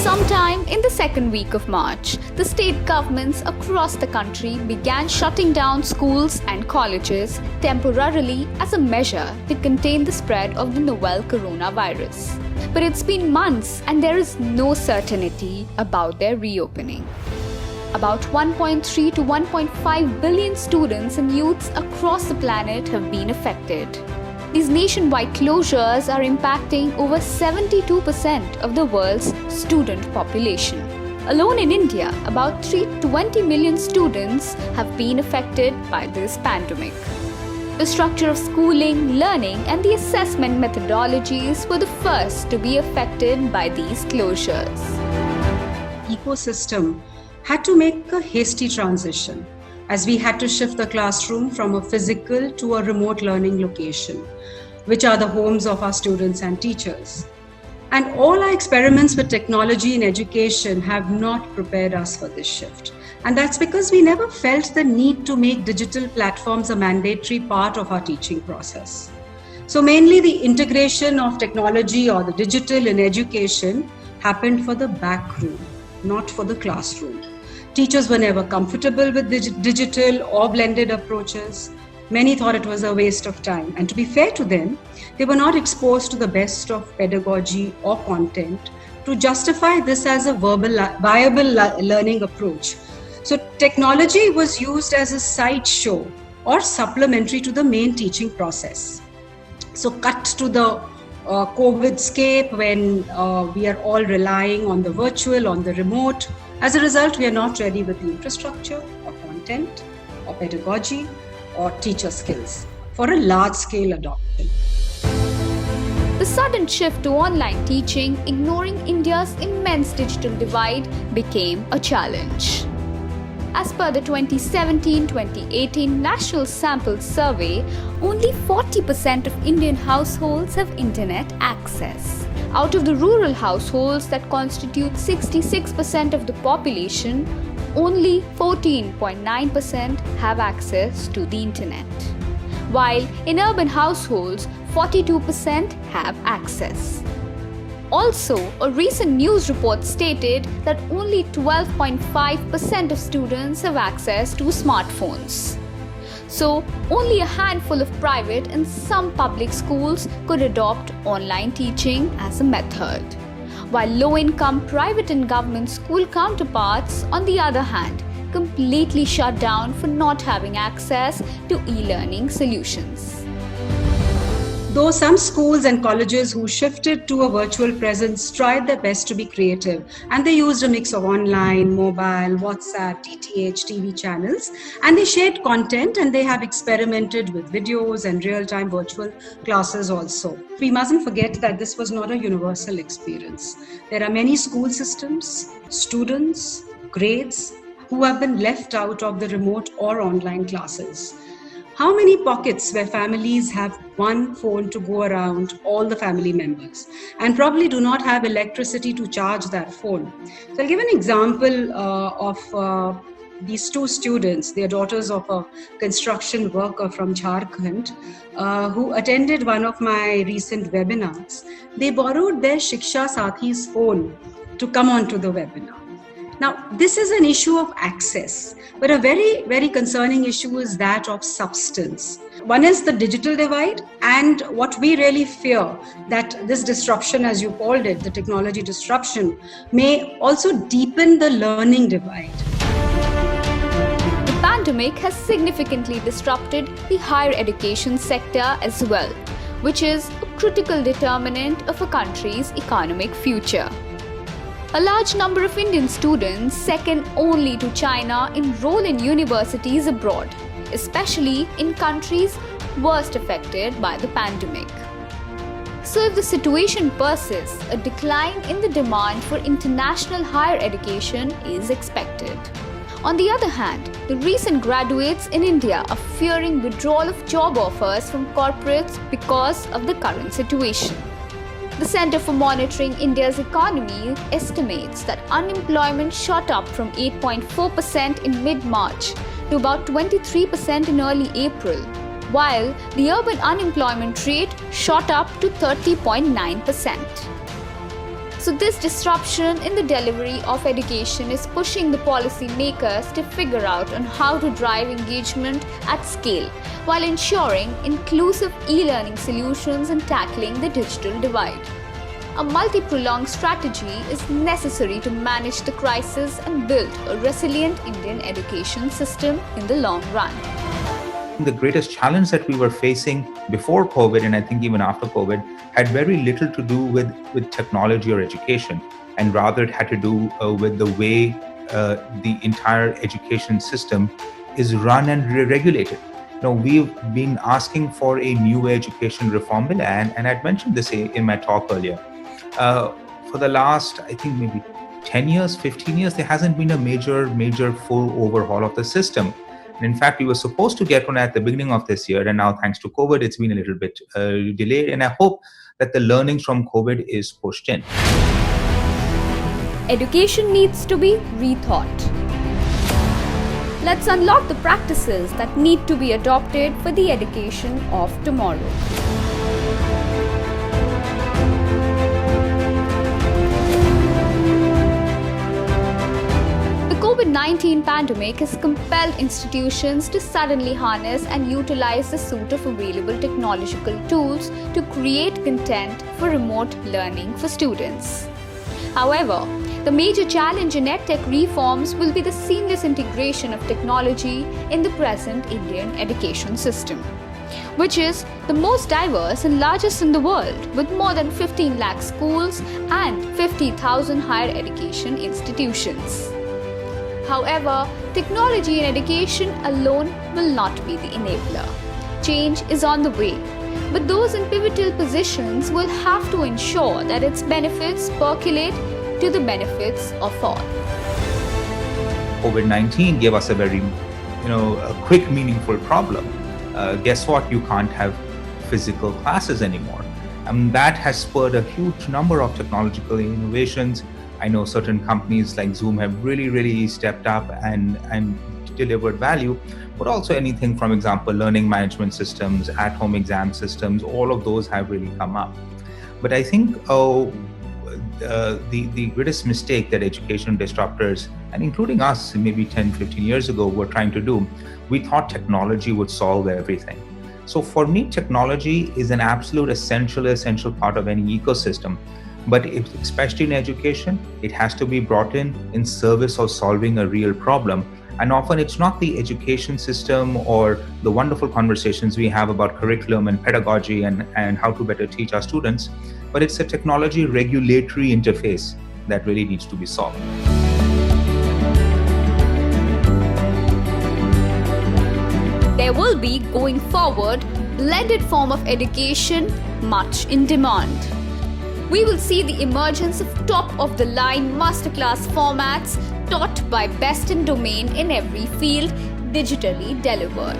Sometime in the second week of March, the state governments across the country began shutting down schools and colleges temporarily as a measure to contain the spread of the novel coronavirus. But it's been months and there is no certainty about their reopening. About 1.3 to 1.5 billion students and youths across the planet have been affected. These nationwide closures are impacting over 72% of the world's student population. Alone in India, about 320 million students have been affected by this pandemic. The structure of schooling, learning, and the assessment methodologies were the first to be affected by these closures. Ecosystem had to make a hasty transition as we had to shift the classroom from a physical to a remote learning location, which are the homes of our students and teachers. And all our experiments with technology in education have not prepared us for this shift. And that's because we never felt the need to make digital platforms a mandatory part of our teaching process. So mainly the integration of technology or the digital in education happened for the back room, not for the classroom. Teachers were never comfortable with digital or blended approaches. Many thought it was a waste of time. And to be fair to them, they were not exposed to the best of pedagogy or content to justify this as a viable learning approach. So technology was used as a sideshow or supplementary to the main teaching process. So cut to the COVID scape when we are all relying on the virtual, on the remote. As a result, we are not ready with the infrastructure or content or pedagogy or teacher skills for a large-scale adoption. The sudden shift to online teaching, ignoring India's immense digital divide, became a challenge. As per the 2017-2018 National Sample Survey, only 40% of Indian households have internet access. Out of the rural households that constitute 66% of the population, only 14.9% have access to the internet. While in urban households, 42% have access. Also, a recent news report stated that only 12.5% of students have access to smartphones. So, only a handful of private and some public schools could adopt online teaching as a method, while low-income private and government school counterparts, on the other hand, completely shut down for not having access to e-learning solutions. Though some schools and colleges who shifted to a virtual presence tried their best to be creative, and they used a mix of online, mobile, WhatsApp, DTH, TV channels, and they shared content and they have experimented with videos and real-time virtual classes also. We mustn't forget that this was not a universal experience. There are many school systems, students, grades who have been left out of the remote or online classes. How many pockets where families have one phone to go around all the family members and probably do not have electricity to charge that phone? So I'll give an example of these two students. They are daughters of a construction worker from Jharkhand who attended one of my recent webinars. They borrowed their Shiksha Sathi's phone to come onto the webinar. Now, this is an issue of access, but a very, very concerning issue is that of substance. One is the digital divide, and what we really fear that this disruption, as you called it, the technology disruption, may also deepen the learning divide. The pandemic has significantly disrupted the higher education sector as well, which is a critical determinant of a country's economic future. A large number of Indian students, second only to China, enroll in universities abroad, especially in countries worst affected by the pandemic. So if the situation persists, a decline in the demand for international higher education is expected. On the other hand, the recent graduates in India are fearing withdrawal of job offers from corporates because of the current situation. The Centre for Monitoring India's Economy estimates that unemployment shot up from 8.4% in mid-March to about 23% in early April, while the urban unemployment rate shot up to 30.9%. So this disruption in the delivery of education is pushing the policymakers to figure out on how to drive engagement at scale while ensuring inclusive e-learning solutions and tackling the digital divide. A multi-pronged strategy is necessary to manage the crisis and build a resilient Indian education system in the long run. The greatest challenge that we were facing before COVID, and I think even after COVID, had very little to do with technology or education, and rather it had to do with the way the entire education system is run and regulated. We've been asking for a new education reform bill, and I'd mentioned this in my talk earlier. For the last, I think maybe 10 years, 15 years, there hasn't been a major full overhaul of the system. In fact, we were supposed to get one at the beginning of this year, and now thanks to COVID, it's been a little bit delayed. And I hope that the learnings from COVID is pushed in. Education needs to be rethought. Let's unlock the practices that need to be adopted for the education of tomorrow. The COVID-19 pandemic has compelled institutions to suddenly harness and utilize the suite of available technological tools to create content for remote learning for students. However, the major challenge in EdTech reforms will be the seamless integration of technology in the present Indian education system, which is the most diverse and largest in the world, with more than 15 lakh schools and 50,000 higher education institutions. However, technology in education alone will not be the enabler. Change is on the way, but those in pivotal positions will have to ensure that its benefits percolate to the benefits of all. COVID-19 gave us a very, a quick, meaningful problem. Guess what? You can't have physical classes anymore. And that has spurred a huge number of technological innovations. I know certain companies like Zoom have really stepped up and delivered value, but also anything from, example, learning management systems, at-home exam systems, all of those have really come up. But I think the greatest mistake that education disruptors, and including us maybe 10, 15 years ago, were trying to do, we thought technology would solve everything. So for me, technology is an absolute essential part of any ecosystem. But especially in education, it has to be brought in service of solving a real problem. And often it's not the education system or the wonderful conversations we have about curriculum and pedagogy and how to better teach our students, but it's a technology regulatory interface that really needs to be solved. There will be, going forward, blended form of education much in demand. We will see the emergence of top-of-the-line masterclass formats taught by best in domain in every field, digitally delivered.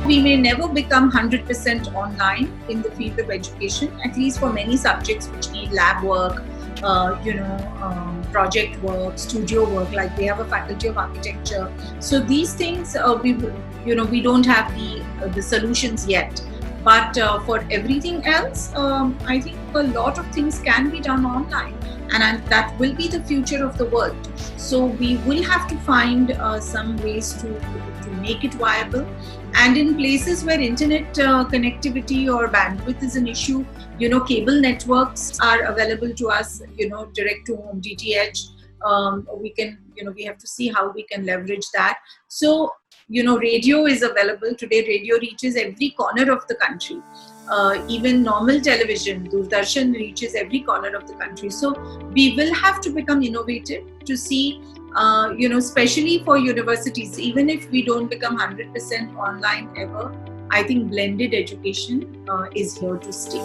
We may never become 100% online in the field of education, at least for many subjects which need lab work, project work, studio work, like we have a faculty of architecture. So these things, we don't have the solutions yet. But for everything else, I think a lot of things can be done online, and that will be the future of the world. So we will have to find some ways to make it viable. And in places where internet connectivity or bandwidth is an issue, cable networks are available to us, direct to home, DTH. We have to see how we can leverage that. So, radio is available today. Radio reaches every corner of the country. Even normal television, Doordarshan reaches every corner of the country. So we will have to become innovative to see, especially for universities, even if we don't become 100% online ever, I think blended education is here to stay.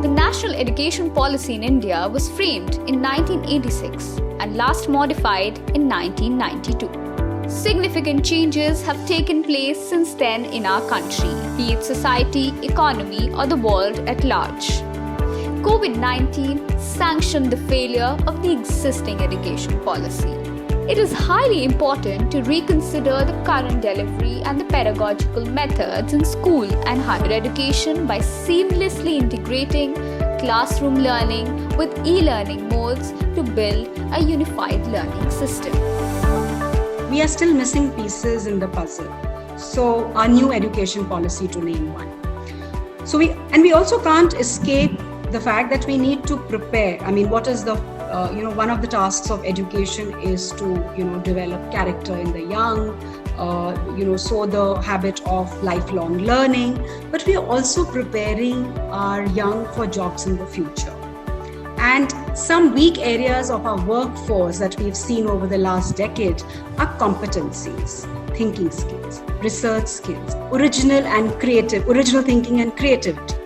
The National Education Policy in India was framed in 1986 and last modified in 1992. Significant changes have taken place since then in our country, be it society, economy, or the world at large. COVID-19 sanctioned the failure of the existing education policy. It is highly important to reconsider the current delivery and the pedagogical methods in school and higher education by seamlessly integrating classroom learning with e-learning modes to build a unified learning system. We are still missing pieces in the puzzle. So our new education policy, to name one. We also can't escape the fact that we need to prepare. I mean, what is the one of the tasks of education is to develop character in the young, sow the habit of lifelong learning. But we are also preparing our young for jobs in the future. And some weak areas of our workforce that we've seen over the last decade are competencies, thinking skills, research skills, original thinking and creativity.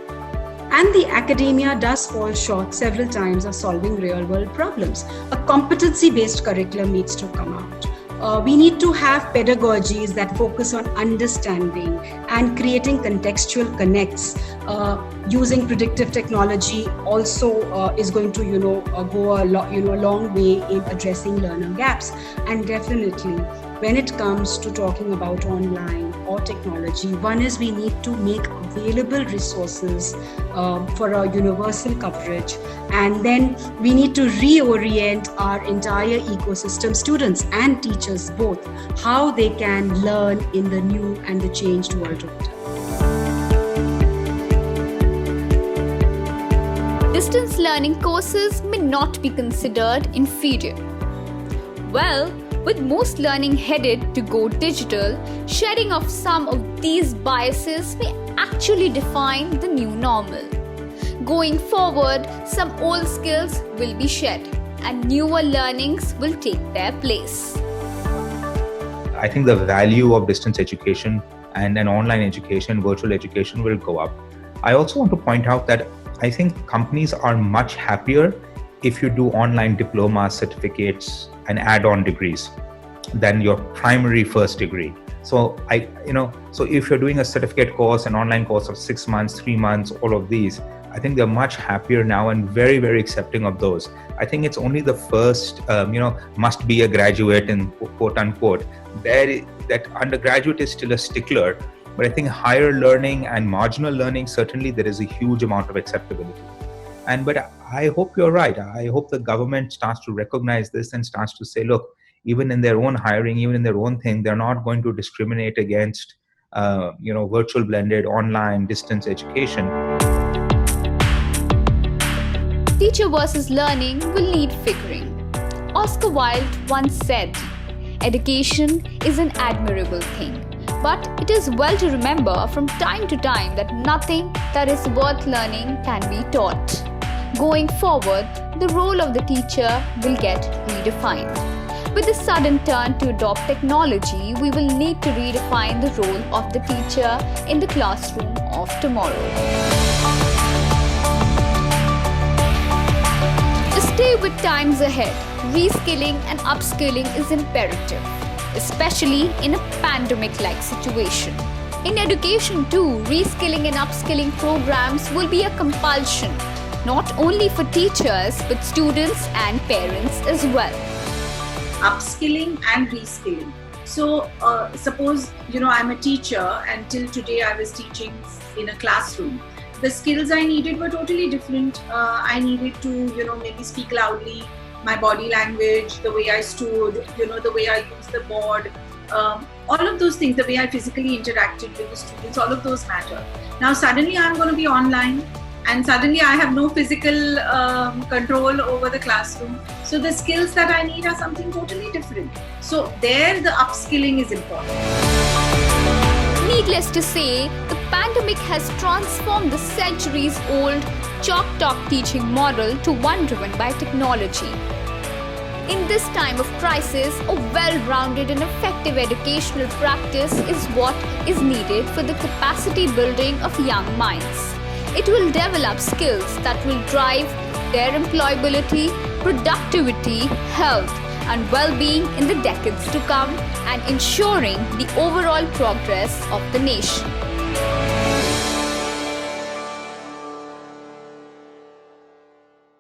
And the academia does fall short several times of solving real-world problems. A competency-based curriculum needs to come out. We need to have pedagogies that focus on understanding and creating contextual connects. Using predictive technology also is going to, go a long way in addressing learner gaps. And definitely, when it comes to talking about online or technology, one is we need to make available resources for our universal coverage, and then we need to reorient our entire ecosystem, students and teachers both, how they can learn in the new and the changed world of time. Distance learning courses may not be considered inferior. Well, with most learning headed to go digital, shedding of some of these biases may actually define the new normal. Going forward, some old skills will be shed and newer learnings will take their place. I think the value of distance education and an online education, virtual education will go up. I also want to point out that I think companies are much happier if you do online diplomas, certificates, and add-on degrees than your primary first degree. So if you're doing a certificate course, an online course of 6 months, 3 months, all of these, I think they're much happier now and very, very accepting of those. I think it's only the first, must be a graduate in quote unquote. That undergraduate is still a stickler, but I think higher learning and marginal learning, certainly there is a huge amount of acceptability. But I hope you're right. I hope the government starts to recognize this and starts to say, look, even in their own hiring, even in their own thing, they're not going to discriminate against, virtual blended online distance education. Teacher versus learning will need figuring. Oscar Wilde once said, "Education is an admirable thing, but it is well to remember from time to time that nothing that is worth learning can be taught." Going forward, the role of the teacher will get redefined. With the sudden turn to adopt technology, we will need to redefine the role of the teacher in the classroom of tomorrow. To stay with times ahead, reskilling and upskilling is imperative, especially in a pandemic-like situation. In education too, reskilling and upskilling programs will be a compulsion, not only for teachers but students and parents as well. Upskilling and reskilling. So suppose, I'm a teacher and till today I was teaching in a classroom. The skills I needed were totally different. I needed to, maybe speak loudly, my body language, the way I stood, the way I used the board, all of those things, the way I physically interacted with the students, all of those matter. Now suddenly I'm going to be online and suddenly I have no physical control over the classroom. So the skills that I need are something totally different. So there the upskilling is important. Needless to say, the pandemic has transformed the centuries-old chalk talk teaching model to one driven by technology. In this time of crisis, a well-rounded and effective educational practice is what is needed for the capacity building of young minds. It will develop skills that will drive their employability, productivity, health, and well-being in the decades to come and ensuring the overall progress of the nation.